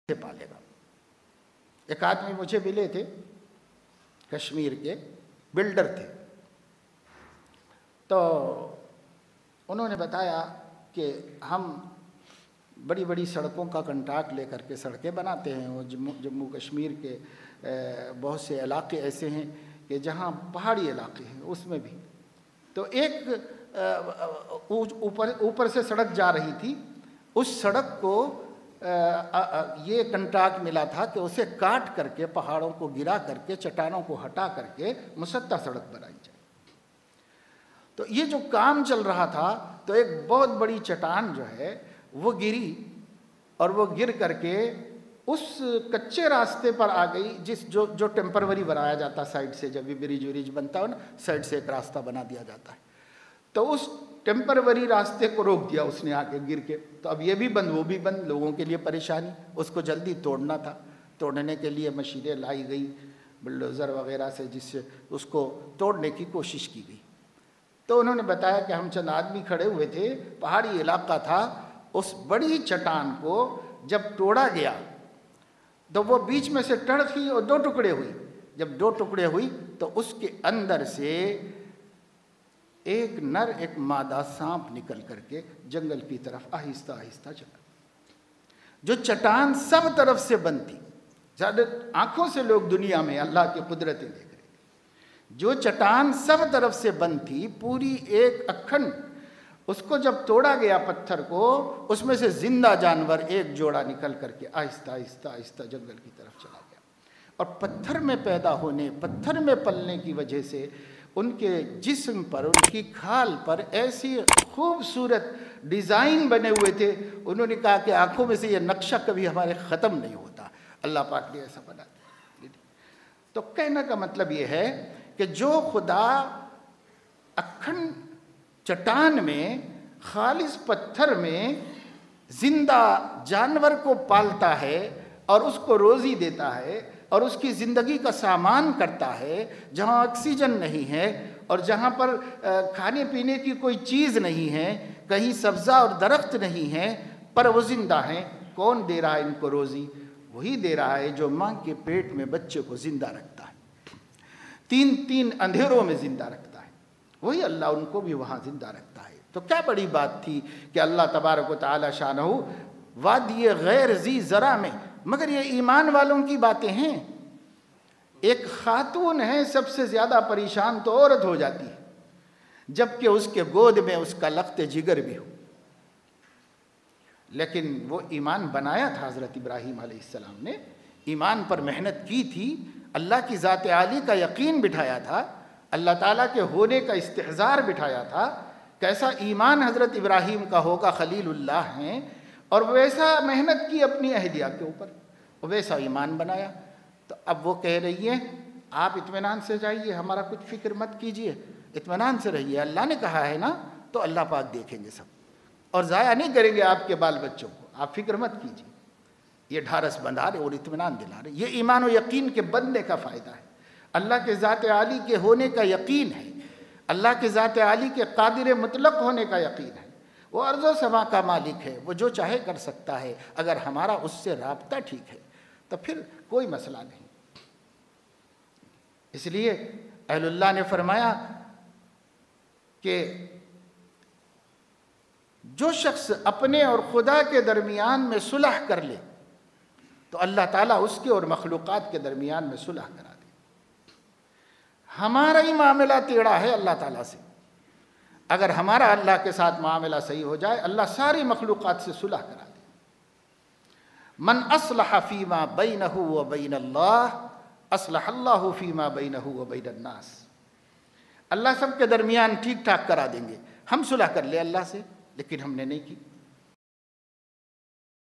سے پالے گا۔ ایک آدمی مجھے ملے تھے، کشمیر کے بلڈر تھے، تو انہوں نے بتایا کہ ہم بڑی بڑی سڑکوں کا کنٹریکٹ لے کر کے سڑکیں بناتے ہیں، اور جموں کشمیر کے بہت سے علاقے ایسے ہیں کہ جہاں پہاڑی علاقے ہیں، اس میں بھی تو ایک اوپر سے سڑک جا رہی تھی، اس سڑک کو یہ کنٹریکٹ ملا تھا کہ اسے کاٹ کر کے، پہاڑوں کو گرا کر کے، چٹانوں کو ہٹا کر کے مسطح سڑک بنائی جائے۔ تو یہ جو کام چل رہا تھا تو ایک بہت بڑی چٹان جو ہے وہ گری، اور وہ گر کر کے اس کچے راستے پر آ گئی جو ٹیمپروری بنایا جاتا سائڈ سے، جب بھی برج ورج بنتا ہو نا، سائڈ سے ایک راستہ بنا دیا جاتا ہے، تو اس ٹیمپروری راستے کو روک دیا اس نے آ کے گر کے۔ تو اب یہ بھی بند وہ بھی بند، لوگوں کے لیے پریشانی، اس کو جلدی توڑنا تھا۔ توڑنے کے لیے مشینیں لائی گئی بلڈوزر وغیرہ سے، جس سے اس کو توڑنے کی کوشش کی گئی۔ تو انہوں نے بتایا کہ ہم چند آدمی کھڑے ہوئے تھے، پہاڑی علاقہ تھا، اس بڑی چٹان کو جب توڑا گیا تو وہ بیچ میں سے ٹڑ تھی اور دو ٹکڑے ہوئی۔ جب دو ٹکڑے ہوئی تو اس کے اندر سے ایک نر ایک مادہ سانپ نکل کر کے جنگل کی طرف آہستہ آہستہ چلا۔ جو چٹان سب طرف سے بند تھی، زیادہ آنکھوں سے لوگ دنیا میں اللہ کی قدرتیں دیکھ رہے تھے، جو چٹان سب طرف سے بند تھی، پوری ایک اکھنڈ، اس کو جب توڑا گیا پتھر کو، اس میں سے زندہ جانور ایک جوڑا نکل کر کے آہستہ آہستہ آہستہ جنگل کی طرف چلا گیا۔ اور پتھر میں پیدا ہونے، پتھر میں پلنے کی وجہ سے ان کے جسم پر، ان کی کھال پر ایسی خوبصورت ڈیزائن بنے ہوئے تھے، انہوں نے کہا کہ آنکھوں میں سے یہ نقشہ کبھی ہمارے ختم نہیں ہوتا، اللہ پاک نے ایسا بنا دیا۔ تو کہنے کا مطلب یہ ہے کہ جو خدا اکھنڈ چٹان میں، خالص پتھر میں زندہ جانور کو پالتا ہے اور اس کو روزی دیتا ہے اور اس کی زندگی کا سامان کرتا ہے، جہاں آکسیجن نہیں ہے اور جہاں پر کھانے پینے کی کوئی چیز نہیں ہے، کہیں سبزہ اور درخت نہیں ہے، پر وہ زندہ ہیں، کون دے رہا ہے ان کو روزی؟ وہی دے رہا ہے جو ماں کے پیٹ میں بچے کو زندہ رکھتا ہے، تین اندھیروں میں زندہ رکھتا ہے، وہی اللہ ان کو بھی وہاں زندہ رکھتا ہے۔ تو کیا بڑی بات تھی کہ اللہ تبارک و تعالی شانہ وادی غیر ذی زرع میں، مگر یہ ایمان والوں کی باتیں ہیں۔ ایک خاتون ہے، سب سے زیادہ پریشان تو عورت ہو جاتی ہے جبکہ اس کے گود میں اس کا لخت جگر بھی ہو، لیکن وہ ایمان بنایا تھا حضرت ابراہیم علیہ السلام نے، ایمان پر محنت کی تھی، اللہ کی ذات عالی کا یقین بٹھایا تھا، اللہ تعالیٰ کے ہونے کا استحضار بٹھایا تھا۔ کیسا ایمان حضرت ابراہیم کا ہوگا، خلیل اللہ ہیں، اور ویسا محنت کی اپنی اہلیہ کے اوپر، ویسا ایمان بنایا۔ تو اب وہ کہہ رہی ہیں آپ اطمینان سے جائیے، ہمارا کچھ فکر مت کیجئے، اطمینان سے رہیے، اللہ نے کہا ہے نا، تو اللہ پاک دیکھیں گے سب، اور ضائع نہیں کریں گے آپ کے بال بچوں کو، آپ فکر مت کیجئے۔ یہ ڈھارس بندھا رہے اور اطمینان دلا رہے، یہ ایمان و یقین کے بننے کا فائدہ ہے، اللہ کے ذات عالی کے ہونے کا یقین ہے، اللہ کے ذات عالی کے قادر مطلق ہونے کا یقین ہے، وہ ارض و سما کا مالک ہے، وہ جو چاہے کر سکتا ہے، اگر ہمارا اس سے رابطہ ٹھیک ہے تو پھر کوئی مسئلہ نہیں۔ اس لیے اہل اللہ نے فرمایا کہ جو شخص اپنے اور خدا کے درمیان میں صلح کر لے تو اللہ تعالیٰ اس کے اور مخلوقات کے درمیان میں صلح کرا دے۔ ہمارا ہی معاملہ ٹیڑھا ہے اللہ تعالیٰ سے، اگر ہمارا اللہ کے ساتھ معاملہ صحیح ہو جائے، اللہ ساری مخلوقات سے صلح کرا دے۔ من اصلح فیما بینہ وبین اللہ اصلح اللہ فیما بینہ وبین الناس۔ اللہ سب کے درمیان ٹھیک ٹھاک کرا دیں گے، ہم صلح کر لیں اللہ سے، لیکن ہم نے نہیں کی۔